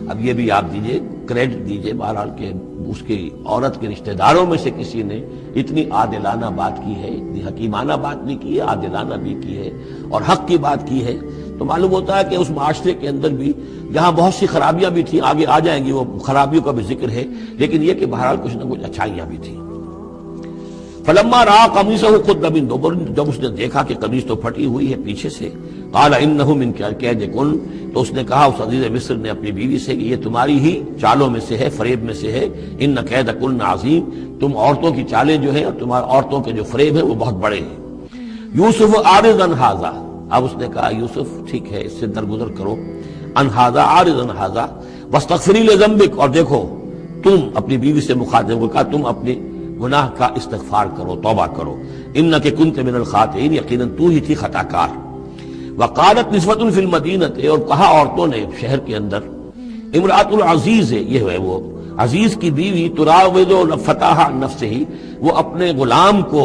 اب یہ بھی آپ دیجئے، کریڈٹ دیجئے بہرحال کہ اس کی عورت کے رشتہ داروں میں سے کسی نے اتنی عادلانہ بات کی ہے، اتنی حکیمانہ بات بھی کی ہے، عادلانہ بھی کی ہے اور حق کی بات کی ہے، تو معلوم ہوتا ہے کہ اس معاشرے کے اندر بھی جہاں بہت سی خرابیاں بھی تھیں، آگے آ جائیں گی وہ خرابیوں کا بھی ذکر ہے، لیکن یہ کہ بہرحال کچھ نہ کچھ اچھائیاں بھی تھیں۔ فلما رأى قميصه قد من دبر، جب اس نے دیکھا کہ قمیص تو پھٹی ہوئی ہے پیچھے سے، قال انه من کید کن، تو اس نے کہا اس عزیز مصر نے اپنی بیوی سے کہ یہ تمہاری ہی چالوں میں سے ہے، فریب میں سے ہے، ان کید کن عظیم، تم عورتوں کی چالیں جو ہیں اور تمہارے عورتوں کے جو فریب ہیں وہ بہت بڑے ہیں۔ یوسف عارض عن ھذا، اب اس نے کہا یوسف ٹھیک ہے، اس سے درگزر کرو، عن ھذا، عارض عن ھذا، واستغفری لذنبک، اور دیکھو تم اپنی بیوی سے مخاطب کو کہا تم اپنی گناہ کا استغفار کرو، توبہ کرو، انک کنت من الخاطئین، یقیناً تو ہی تھی خطا کار۔ وقالت نسوۃ فی المدینہ، اور کہا عورتوں نے شہر کے اندر، امرأۃ العزیز ہے، یہ ہے وہ عزیز کی بیوی، تراود فتاح عن نفسہ، وہ اپنے غلام کو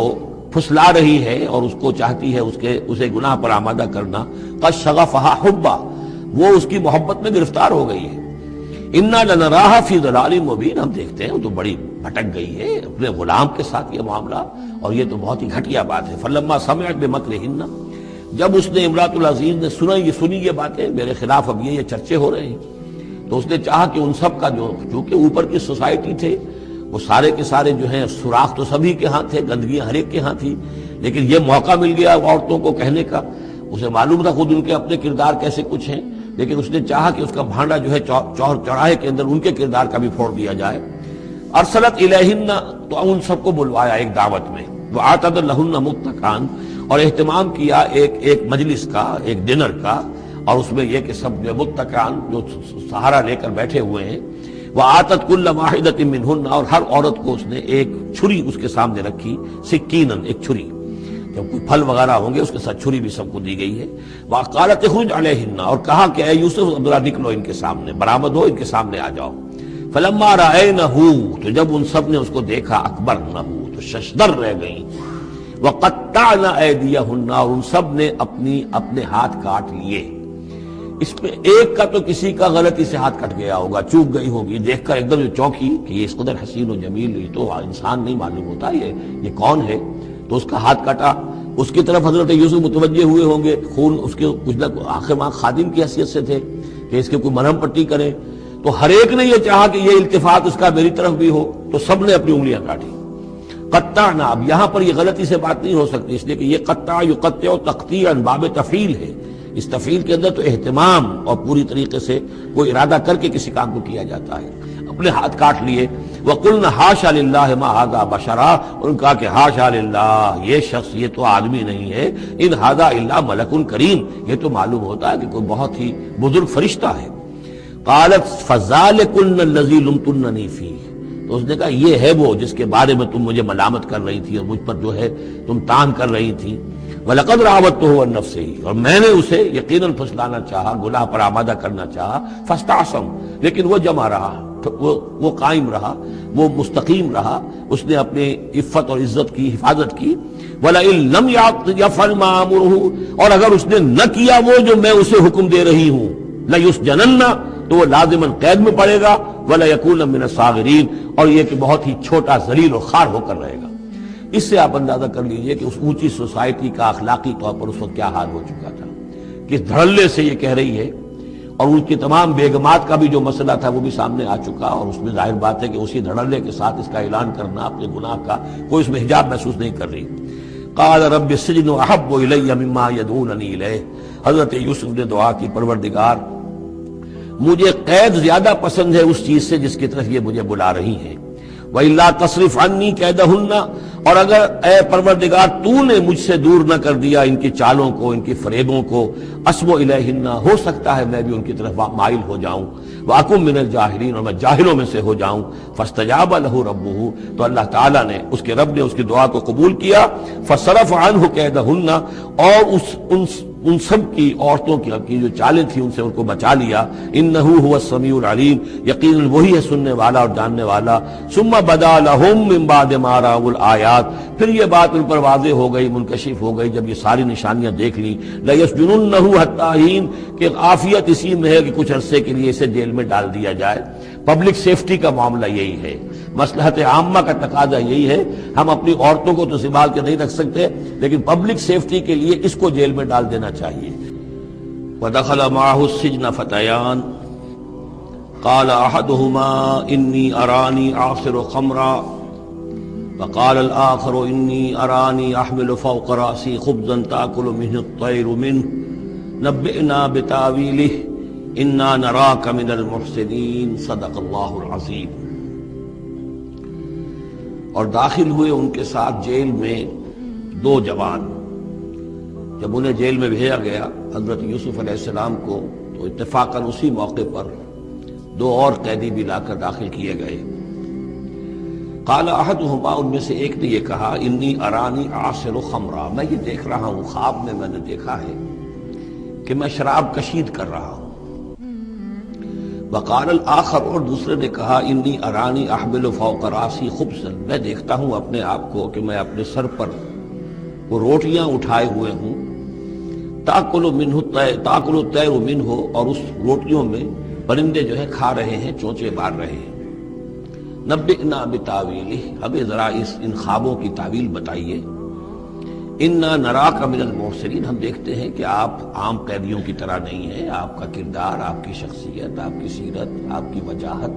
پھسلا رہی ہے اور اس کو چاہتی ہے اسے گناہ پر آمادہ کرنا، قد شغفہا حبا، وہ اس کی محبت میں گرفتار ہو گئی ہے، انا لنراہا فی ضلال مبین، ہم دیکھتے ہیں وہ تو بڑی بھٹک گئی ہے اپنے غلام کے ساتھ یہ معاملہ، اور یہ تو بہت ہی گھٹیا بات ہے۔ فلما سمعت بمکرہن، جب اس نے امرأۃ العزیز نے سنی یہ باتیں، میرے خلاف اب یہ چرچے ہو رہے ہیں، تو اس نے چاہا کہ ان سب کا جو چونکہ اوپر کی سوسائٹی تھے وہ سارے کے سارے جو ہیں سوراخ تو سبھی کے ہاں تھے، گندگیاں ہر ایک کے ہاں تھی، لیکن یہ موقع مل گیا عورتوں کو کہنے کا، اسے معلوم تھا خود ان کے اپنے کردار کیسے کچھ ہیں، لیکن اس نے چاہا کہ اس کا بھانڈا جو ہے چوراہے کے اندر ان کے کردار کا بھی پھوڑ دیا جائے۔ ارسلت الیہن، تو ان سب کو بلوایا ایک دعوت میں، وآتت لہن متکئا، اور اہتمام کیا ایک مجلس کا، ایک ڈنر کا، اور اس میں یہ کہ سب جو متکئا جو سہارا لے کر بیٹھے ہوئے ہیں، وآتت کل واحدۃ منہن، اور ہر عورت کو اس نے ایک چھری اس کے سامنے رکھی، سکینا، ایک چھری، جب کوئی پھل وغیرہ ہوں گے اس کے ساتھ چھری بھی سب کو دی گئی ہے۔ وقالت اخرج علیہن، اور کہا کہ اے یوسف ذرا نکلو ان کے سامنے، برآمد ہو، ان کے سامنے آ جاؤ۔ فلما رأینہ، تو جب ان سب نے اس کو دیکھا، اکبرنہ، تو ششدر رہ گئیں، وقطعن ایدیہن، اور ان سب نے اپنے ہاتھ کاٹ لیے۔ اس میں ایک کا تو کسی کا غلطی سے ہاتھ کٹ گیا ہوگا، چوک گئی ہوگی، دیکھ کر ایک دم جو چونکی کہ یہ اس قدر حسین و جمیل، یہ تو انسان نہیں معلوم ہوتا، یہ کون ہے، تو اس کا ہاتھ کٹا۔ اس کی طرف حضرت یوسف متوجہ ہوئے ہوں گے، خون اس کے کچھ نہ آخر ماں خادم کی حیثیت سے تھے کہ اس کے کوئی مرہم پٹی کریں، تو ہر ایک نے یہ چاہا کہ یہ التفات اس کا میری طرف بھی ہو، تو سب نے اپنی انگلیاں کاٹی۔ قطعنا، اب یہاں پر یہ غلطی سے بات نہیں ہو سکتی، اس لیے کہ یہ قطع یقطع تقطیعا باب تفعیل ہے، اس تفعیل کے اندر تو اہتمام اور پوری طریقے سے کوئی ارادہ کر کے کسی کام کو کیا جاتا ہے۔ اپنے ہاتھ کاٹ لیے۔ وَقُلْنَا حَاشَا لِلَّهِ مَا هَذَا بَشَرًا، ان کہا کہ حاشا للہ، یہ شخص یہ تو آدمی نہیں ہے، ان هَذَا إِلَّا مَلَكٌ کریم، یہ تو معلوم ہوتا ہے کہ کوئی بہت ہی بزرگ فرشتہ ہے۔ قالت فَذَلِكُنَّ الَّذِي لُمْتُنَّنِي فِيهِ، تو اس نے کہا یہ ہے وہ جس کے بارے میں تم مجھے ملامت کر رہی تھی اور مجھ پر جو ہے تم تان کر رہی تھی۔ وَلَقَدْ رَاوَدتُّهُ عَن نَفْسِهِ، اور میں نے اسے یقیناً پھسلانا چاہا، گناہ پر آمادہ کرنا چاہا، فَاسْتَعْصَمَ، لیکن وہ جمع رہا، وہ قائم رہا، وہ مستقیم رہا، اس نے اپنے عفت اور عزت کی حفاظت کی۔ وَلَئِن لَّمْ يَفْعَلْ مَا آمُرُهُ، اور اگر اس نے نہ کیا وہ جو میں اسے حکم دے رہی ہوں، لَيُسْجَنَنَّ، تو وہ لازماً قید میں پڑے گا، وَلَيَكُونَ مِنَ الصَّاغِرِينَ، اور یہ کہ بہت ہی چھوٹا ذلیل و خوار ہو کر رہے گا۔ اس سے آپ اندازہ کر لیجئے کہ اس اونچی سوسائٹی کا اخلاقی طور پر اس وقت کیا حال ہو چکا تھا، کس دھڑلے سے یہ کہہ رہی ہے، اور ان کی تمام بیگمات کا بھی جو مسئلہ تھا وہ بھی سامنے آ چکا، اور اس میں ظاہر بات ہے کہ اسی دھڑلے کے ساتھ اس کا اعلان کرنا اپنے گناہ کا، کوئی اس میں حجاب محسوس نہیں کر رہی۔ قال رب السجن احب الی مما یدعوننی الیہ، حضرت یوسف نے دعا کی پروردگار مجھے قید زیادہ پسند ہے اس چیز سے جس کی طرف یہ مجھے بلا رہی ہیں، وَإِلَّا تَصْرِفْ عَنِّي كَيْدَهُنَّ، اور اگر اے پروردگار تو نے مجھ سے دور نہ کر دیا ان کی چالوں کو، ان کی فریبوں کو، أَصْبُ إِلَيْهِنَّ، ہو سکتا ہے میں بھی ان کی طرف مائل ہو جاؤں، وَأَكُن مِّنَ الْجَاهِلِينَ، اور میں جاہلوں میں سے ہو جاؤں، فَاسْتَجَابَ لَهُ رَبُّهُ، تو اللہ تعالیٰ نے اس کے رب نے اس کی دعا کو قبول کیا، فَصَرَفَ عَنْهُ كَيْدَهُنَّ، اور ان سب کی عورتوں کی جو چالیں تھیں ان سے ان کو بچا لیا، انہو هو السمیع العلیم، یقیناً وہی ہے سننے والا اور جاننے والا، ثم بدا لہم من بعد ما رأوا الآیات، پھر یہ بات ان پر واضح ہو گئی، منکشف ہو گئی جب یہ ساری نشانیاں دیکھ لی، لَيَسْجُنُنَّهُ حَتَّىٰ حِينٍ، کہ عافیت اسی میں ہے کہ کچھ عرصے کے لیے اسے جیل میں ڈال دیا جائے۔ پبلک سیفٹی کا معاملہ یہی ہے، مصلحت عامہ کا تقاضا یہی ہے، ہم اپنی عورتوں کو تو سنبھال کے نہیں رکھ سکتے لیکن پبلک سیفٹی کے لیے اس کو جیل میں ڈال دینا چاہیے۔ وَدَخَلَ مَعَهُ السِّجْنَ فَتَيَانِ قَالَ أَحَدُهُمَا إِنِّي أَرَانِي أَعْصِرُ خَمْرًا وَقَالَ الْآخَرُ إِنِّي أَرَانِي أَحْمِلُ فَوْقَ رَأْسِي خُبْزًا تَأْكُلُ مِنْهُ الطَّيْرُ مِنْهُ نَبِّئْنَا بِتَأْوِيلِهِ إِنَّا نَرَاكَ مِنَ الْمُحْسِنِينَ صدق اللہ العظیم۔ اور داخل ہوئے ان کے ساتھ جیل میں دو جوان۔ جب انہیں جیل میں بھیجا گیا حضرت یوسف علیہ السلام کو، تو اتفاقاً اسی موقع پر دو اور قیدی بھی لا کر داخل کیے گئے۔ قال احدہما، ان میں سے ایک نے یہ کہا، انی ارانی اعصر خمرا، میں یہ دیکھ رہا ہوں، خواب میں نے دیکھا ہے کہ میں شراب کشید کر رہا ہوں۔ وقال الآخر، اور دوسرے نے کہا، انی ارانی احمل فوق راسی خبزا، میں دیکھتا ہوں اپنے آپ کو کہ میں اپنے سر پر وہ روٹیاں اٹھائے ہوئے ہوں، تاکل الطیر منہ، اور اس روٹیوں میں پرندے جو ہے کھا رہے ہیں، چونچے مار رہے ہیں۔ نبئنا بتاویلہ، ہمیں ذرا ان خوابوں کی تعویل بتائیے۔ انا نراک من المحسنین، ہم دیکھتے ہیں کہ آپ عام قیدیوں کی طرح نہیں ہیں، آپ کا کردار، آپ کی شخصیت، آپ کی سیرت، آپ کی وجاہت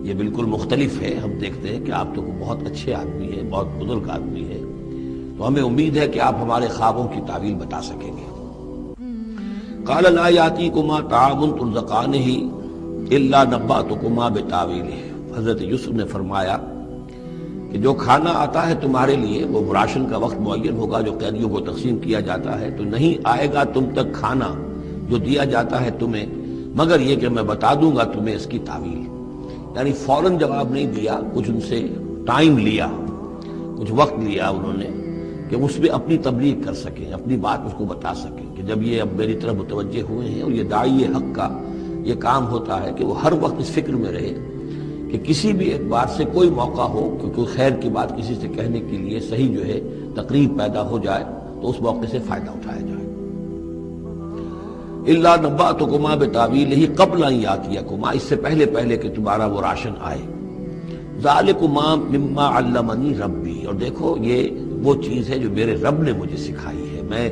یہ بالکل مختلف ہے، ہم دیکھتے ہیں کہ آپ تو بہت اچھے آدمی ہیں، بہت بزرگ آدمی ہیں، تو ہمیں امید ہے کہ آپ ہمارے خوابوں کی تعویل بتا سکیں گے۔ قال لا یاتیکما طعام ترزقانہ الا نبأتکما بتاویلہ، حضرت یوسف نے فرمایا کہ جو کھانا آتا ہے تمہارے لیے، وہ راشن کا وقت معین ہوگا جو قیدیوں کو تقسیم کیا جاتا ہے، تو نہیں آئے گا تم تک کھانا جو دیا جاتا ہے تمہیں، مگر یہ کہ میں بتا دوں گا تمہیں اس کی تعویل۔ یعنی فوراً جواب نہیں دیا، کچھ ان سے ٹائم لیا، کچھ وقت لیا انہوں نے کہ اس میں اپنی تبلیغ کر سکیں، اپنی بات اس کو بتا سکیں کہ جب یہ اب میری طرف متوجہ ہوئے ہیں، اور یہ داعی حق کا یہ کام ہوتا ہے کہ وہ ہر وقت اس فکر میں رہے کہ کسی بھی اعتبار سے کوئی موقع ہو کہ کوئی خیر کی بات کسی سے کہنے کے لیے صحیح جو ہے تقریب پیدا ہو جائے تو اس موقع سے فائدہ اٹھایا جائے۔ الا نبأتکما بتاویلہ قبل ان یاتیکما، اس سے پہلے کہ تمہارا وہ راشن آئے۔ ذالکما مما علمنی ربی، اور دیکھو یہ وہ چیز ہے جو میرے رب نے مجھے سکھائی ہے، میں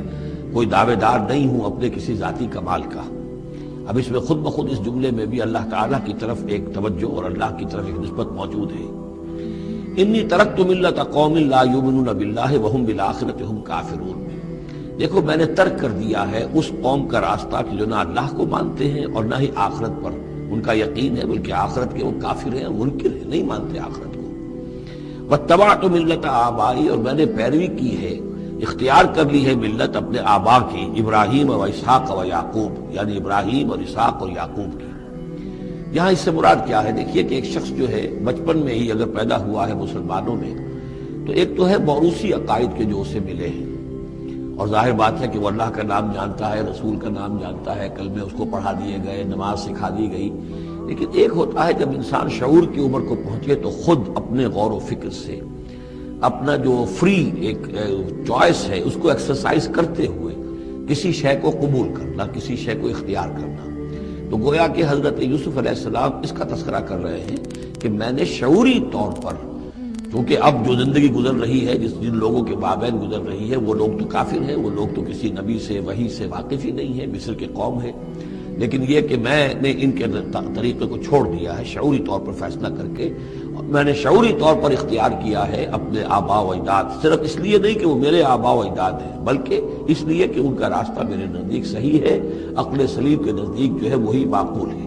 کوئی دعوے دار نہیں ہوں اپنے کسی ذاتی کمال کا۔ اب اس میں خود بخود اس جملے میں بھی اللہ تعالیٰ کی طرف ایک توجہ اور اللہ کی طرف ایک نسبت موجود ہے۔ انی ترکت ملت قوم لا یؤمنون باللہ وہم بالآخرۃ ہم کافرون، دیکھو میں نے ترک کر دیا ہے اس قوم کا راستہ کہ جو نہ اللہ کو مانتے ہیں اور نہ ہی آخرت پر ان کا یقین ہے، بلکہ آخرت کے وہ کافر ہیں، منکر ہیں، نہیں مانتے آخرت کو۔ واتبعت ملت آبائی، اور میں نے پیروی کی ہے، اختیار کر لی ہے ملت اپنے آبا کی، ابراہیم و اسحاق و یعقوب، یعنی ابراہیم اور اسحاق اور یعقوب کی۔ یہاں اس سے مراد کیا ہے؟ دیکھیے کہ ایک شخص جو ہے بچپن میں ہی اگر پیدا ہوا ہے مسلمانوں میں، تو ایک تو ہے موروثی عقائد کے جو اسے ملے ہیں، اور ظاہر بات ہے کہ وہ اللہ کا نام جانتا ہے، رسول کا نام جانتا ہے، کلمے اس کو پڑھا دیے گئے، نماز سکھا دی گئی، لیکن ایک ہوتا ہے جب انسان شعور کی عمر کو پہنچے تو خود اپنے غور و فکر سے اپنا جو فری ایک چوائس ہے اس کو ایکسرسائز کرتے ہوئے کسی شے کو قبول کرنا، کسی شے کو اختیار کرنا۔ تو گویا کہ حضرت یوسف علیہ السلام اس کا تذکرہ کر رہے ہیں کہ میں نے شعوری طور پر، کیونکہ اب جو زندگی گزر رہی ہے، جن لوگوں کے مابین گزر رہی ہے، وہ لوگ تو کافر ہیں، وہ لوگ تو کسی نبی سے وحی سے واقف ہی نہیں ہے، مصر کے قوم ہے، لیکن یہ کہ میں نے ان کے طریقے کو چھوڑ دیا ہے، شعوری طور پر فیصلہ کر کے میں نے شعوری طور پر اختیار کیا ہے اپنے آباء و اجداد، صرف اس لیے نہیں کہ وہ میرے آباء و اجداد ہیں، بلکہ اس لیے کہ ان کا راستہ میرے نزدیک صحیح ہے، عقل سلیم کے نزدیک جو ہے وہی معقول ہے۔